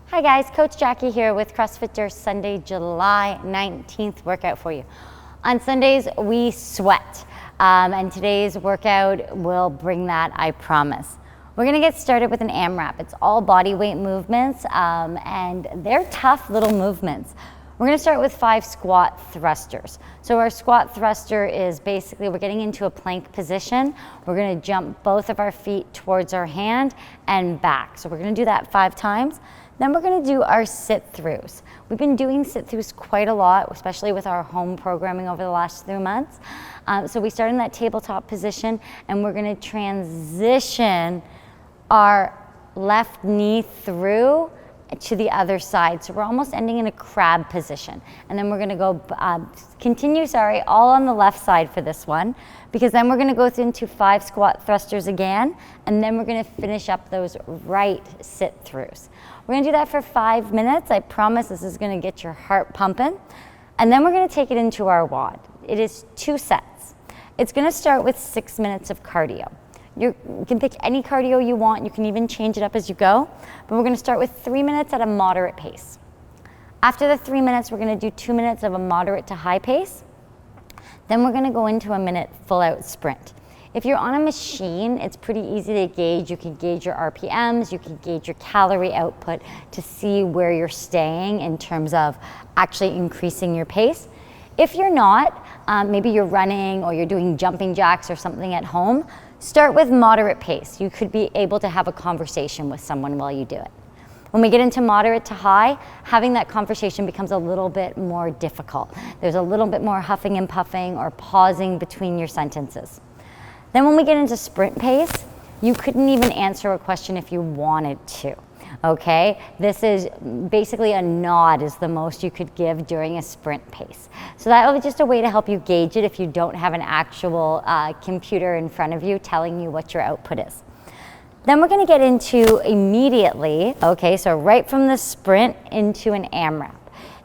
Hi guys, Coach Jackie here with CrossFit Durst Sunday, July 19th workout for you. On Sundays, we sweat, and today's workout will bring that, I promise. We're gonna get started with an AMRAP. It's all body weight movements, and they're tough little movements. We're gonna start with 5 squat thrusters. So our squat thruster is basically, we're getting into a plank position. We're gonna jump both of our feet towards our hand and back. So we're gonna do that 5 times. Then we're gonna do our sit-throughs. We've been doing sit-throughs quite a lot, especially with our home programming over the last 3 months. So we start in that tabletop position and we're gonna transition our left knee through to the other side. So we're almost ending in a crab position. And then we're gonna go, continue, all on the left side for this one, because then we're gonna go into 5 squat thrusters again, and then we're gonna finish up those right sit-throughs. We're gonna do that for 5 minutes. I promise this is gonna get your heart pumping. And then we're gonna take it into our WOD. It is 2 sets. It's gonna start with 6 minutes of cardio. You can pick any cardio you want. You can even change it up as you go. But we're gonna start with 3 minutes at a moderate pace. After the 3 minutes, we're gonna do 2 minutes of a moderate to high pace. Then we're gonna go into a minute full out sprint. If you're on a machine, it's pretty easy to gauge. You can gauge your RPMs, you can gauge your calorie output to see where you're staying in terms of actually increasing your pace. If you're not, maybe you're running or you're doing jumping jacks or something at home, start with moderate pace. You could be able to have a conversation with someone while you do it. When we get into moderate to high, having that conversation becomes a little bit more difficult. There's a little bit more huffing and puffing or pausing between your sentences. Then when we get into sprint pace, you couldn't even answer a question if you wanted to. Okay, this is basically a nod is the most you could give during a sprint pace. So that was just a way to help you gauge it if you don't have an actual computer in front of you telling you what your output is. Then we're gonna get into immediately, okay, so right from the sprint into an AMRAP.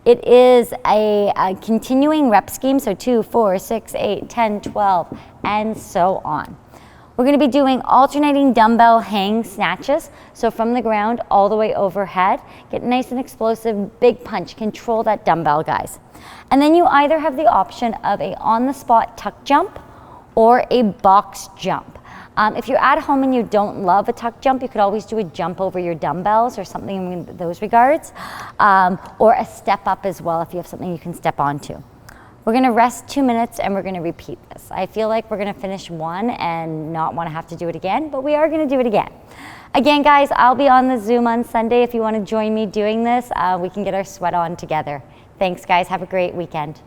It is a continuing rep scheme, so 2, 4, 6, 8, 10, 12, and so on. We're gonna be doing alternating dumbbell hang snatches. So from the ground all the way overhead, get nice and explosive, big punch, control that dumbbell, guys. And then you either have the option of a on-the-spot tuck jump or a box jump. If you're at home and you don't love a tuck jump, you could always do a jump over your dumbbells or something in those regards, or a step up as well if you have something you can step onto. We're gonna rest 2 minutes and we're gonna repeat this. I feel like we're gonna finish one and not wanna have to do it again, but we are gonna do it again. Again, guys, I'll be on the Zoom on Sunday. If you wanna join me doing this, we can get our sweat on together. Thanks, guys, have a great weekend.